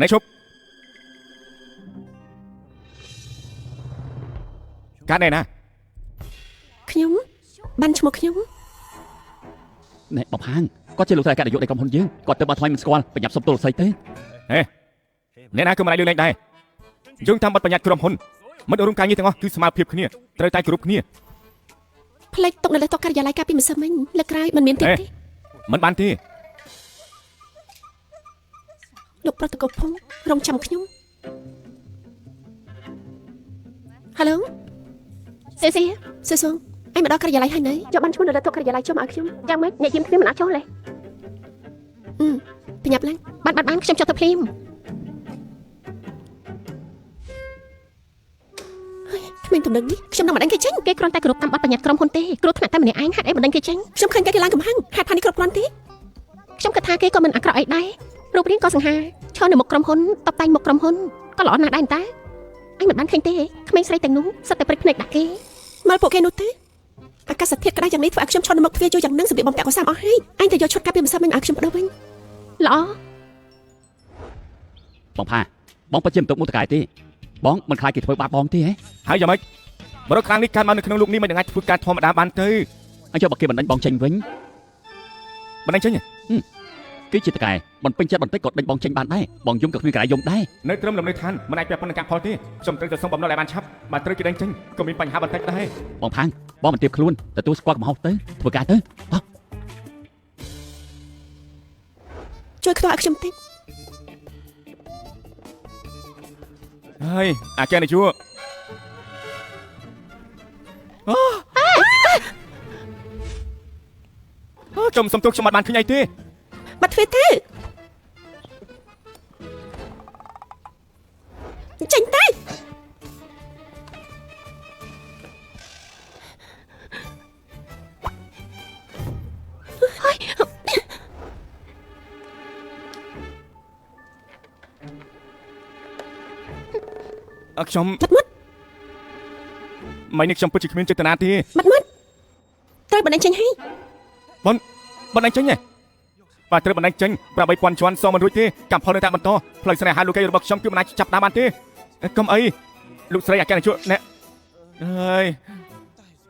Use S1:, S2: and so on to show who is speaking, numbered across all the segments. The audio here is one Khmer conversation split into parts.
S1: này chụp cái này nè
S2: ខ្ញុំបានឈ្មោះខ្ញុំ
S3: ណែបងហាងគាត់ជាលោកស្រីការនយោបាយនៃក្រុមហ៊ុនយើងគាត់ទៅបាត់ថ្លៃមិនស្គាល់ប្រញាប់សុំទោសស្អីទេ
S1: អ្នកណាក៏មិនអាចលឿនលែងដែរយើងតាមបទបញ្ញត្តិក្រុមហ៊ុនមិត្តរួមការងារទាំងអស់គឺស្មើភាពគ្នាត្រូវតែគោរពគ្នា
S2: ផ្លេចទុកនៅលើតុការិយាល័យកាលពីម្សិលមិញលើកក្រោយមិនមានទៀតទេ
S1: មិនបានទេ
S2: លោកប្រតិកោភងរងចាំខ្ញុំ Hello សេសេសួងអញមកដល់ការិយាល័យហើយនៅយកបានឈ្មោះនៅលើតុការិយាល័យចុះមកឲ្យខ្ញុំយ៉ាងម៉េចអ្នកយាមគ្នាមិនអាចចូលទេបញ្ញាប់ឡើងបានខ្ញុំចុះទៅភ្លាមគ្មានទំនឹងនេះខ្ញុំនឹងមិនដឹងគេចេញគេគ្រាន់តែគោរពតាមបទបញ្ញត្តិក្រុមហ៊ុនទេគ្រោះថ្នាក់តែម្នាក់ឯងហេតុអីមិនដឹងគេចេញខ្ញុំឃើញគេឡើងកំហឹងហេតុថានេះគ្រប់គ្រាន់ទេខ្ញុំគិតថាគេក៏មិនអាក្រក់អីដែររូបរាងក៏សង្ហាឈរនៅមុខក្រុមហ៊ុនតបតែងមុខក្រុមហ៊ុនក៏ល្អណាស់ដែរតាអញមិនបានឃើញទេក្មេងស្រីទាំងនោះសិតតែព្រិចភ្នែកដាក់គេមើលពួកគេនោះទេអាកាសធាតុក្តៅយ៉ាងនេះធ្វើឲ្យខ្ញុំឈរនៅមុខទ្វារជួយយ៉ាងនឹងសម្ភារបំពាក់ក៏សាមអស់ហើយអញទៅយកឈុតកាពីម្សិលមិញឲ្យខ្ញុំបដូរវិញល្អ
S3: បងផាបងពិតជាមិនទុកមុខតកែទេបងមិនខ្លាចគេធ្វើបាបបងទេហ៎
S1: ហើយយ៉ាងម៉េចបរិបទខ្លាំងនេះកើតមកនៅក្នុងលោកនេះមិនអាចធ្វើការធម្មតាបានទេ
S3: អញ្ចឹងបើគេបណ្ដេញបងចេញវិញ
S1: បណ្ដេញចេញ
S3: គឺជាតកែមិនពេញចិត្តបន្តិចក៏ដេញបងចេញបានដែរបងយំក៏គ្មានក្រៃយំដែរ
S1: នៅត្រឹមលំនៅឋានមិនអាចពាក់ព័ន្ធនឹងការផលទេខ្ញុំត្រូវតែសុំបំណុលឲ្យបានឆាប់បើត្រូវគេដេញចេញក៏មានបញ្ហាបន្តិចដែរ
S3: បងផាំងបងមិនទៀបខ្លួនទទួលស្គាល់កំហុសទៅធ្វើការទៅ
S2: ជួយខ្វល់ឲ្យខ្ញុំតិច
S1: ហើយអាកែនេះជួខ្ញុំសុំទោសខ្ញុំអត់បានឃើញអីទេ
S2: បាត់ទ្វារទៅចេញទៅហើយ
S1: ខ្ញុំ
S2: បាត់មុត
S1: មិននេះខ្ញុំពិតជាគ្មានចេតនាទេ
S2: បាត់មុតត្រូវបណ្ដេញចេញហើយ
S1: បណ្ដេញចេញទេបាទត្រូវបណ្ដេញចេញ8000ជាន់សមិនរួចទេកម្មផលនៅតែបន្តផ្លូវស្នេហាលោកឯងរបស់ខ្ញុំគឺមិនអាចចាប់ដើមបានទេកុំអីលោកស្រីអាកែនេះជួណែអើយ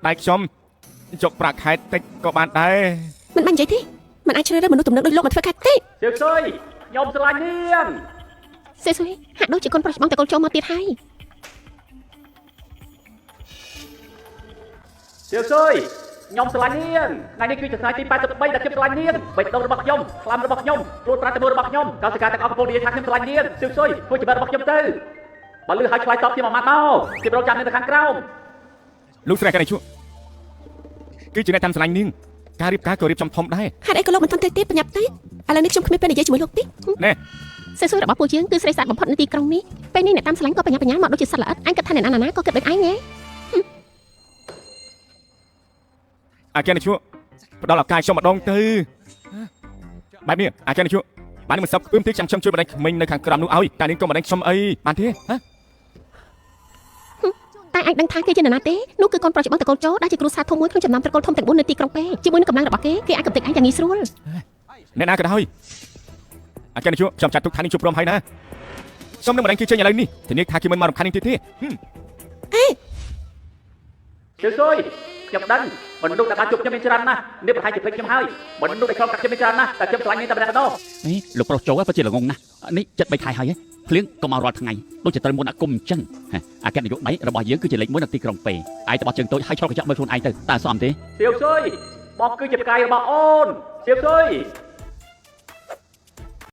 S1: ដៃខ្ញុំចុកប្រាក់ខែតិចក៏បានដែរ
S2: មិនបាននិយាយទេមិនអាចជ្រើសរើសមនុស្សទំនើបដូចលោកមកធ្វើការទេ
S3: ជើងសុយខ្ញុំស្រឡាញ់នាង
S2: សេសុយហាក់ដូចជាកូនប្រុសច្បងតែកូនចូលមកទៀតហើយ
S3: ជើងសុយខ្ញុំស្រឡាញ់នាងថ្ងៃនេះគឺជាថ្ងៃទី83ដែលខ្ញុំស្រឡាញ់នាងបេះដូងរបស់ខ្ញុំខ្លាំរបស់ខ្ញុំខ្លួនប្រាណតើរបស់ខ្ញុំកោសិកាទាំងអស់កំពុងនិយាយថាខ្ញុំស្រឡាញ់នាងជើងសុយធ្វើជាបែបរបស់ខ្ញុំទៅបើលឺឲ្យឆ្លើយតបខ្ញុំមកមកខ្ញុំរកចាំនៅខាងក្រោម
S1: លោកស្រីអាកែនេះជួគឺជាអ្នកតាមស្រឡាញ់នាងការរៀបការក៏រៀបចំធំដែរ
S2: ហេតុអីក៏លោកមិនទាន់ទេបញ្ញាប់ទេឥឡូវនេះខ្ញុំគ្មានពេលនិយាយជាមួយលោកទេ
S1: ណែ
S2: សេសុយរបស់ពួកយើងគឺស្រីស្អាតបំផុតនៅទីក្រុងនេះពេលនេះអ្នកតាមស្រឡាញ់ក៏បញ្ញាមកដូចជាសត្វល្អិតអញគិតថាអ្នកណាក៏គិតដូចឯងហ៎
S1: អាកែនេះជួផ្ដល់ឱកាសខ្ញុំម្ដងទៅបែបនេះអាកែនេះជួបានមិនសឹកខ្ពើមទេចាំខ្ញុំជួយបណ្ដេញក្មេងនៅខាងក្រោមនោះឲ្យតែនាងក៏បណ្ដេញខ្ញុំអីបានទេហ៎
S2: តែអញដឹងថាគេជានរណាទេនោះគឺកូនប្រុសច្បងតកូលចូលដែលជាគ្រូសាស្ត្រធំមួយក្នុងចំណោមត្រកូលធំទាំង4នៅទីក្រុងពេជាមួយនឹងកម្លាំងរបស់គេអាចកំទេចអញយ៉ាងងាយស្រួល
S1: អ្នកណាក៏ដោយអាកែនេះជួខ្ញុំចាត់ទុកថានេះជួបព្រមហើយណាខ្ញុំនឹងបណ្ដេញគេចេញឥឡូវនេះធានាថាគេមិនមករំខាននាងទៀតទេ
S3: ជើងសុយខ្ញុំដឹងមនុស្សដែលបានជួបខ្ញុំមានច្រើនណាស់នេះប្រហែលជាភ្លេចខ្ញុំហើយមនុស្សដែលខំកាត់ខ្ញុំមានច្រើនណាស់តែខ្ញុំឆ្លាញ់នាងតែម្នាក់ម្ដងលោកប្រុសចូលពិតជាល្ងងណាស់នេះចិត្ត3ខែហើយភ្លៀងក៏មករាល់ថ្ងៃដូចជាត្រូវមុនអាគមអញ្ចឹងអាកែនយោបាយរបស់យើងគឺជាលេខ1នៅទីក្រុងពេឯងទៅបោះជើងតូចហើយឆ្លុះកញ្ចក់មើលខ្លួនឯងទៅតើសមទេសៀវសុយបងគឺជាផ្កាយរបស់អូនសៀវសុយ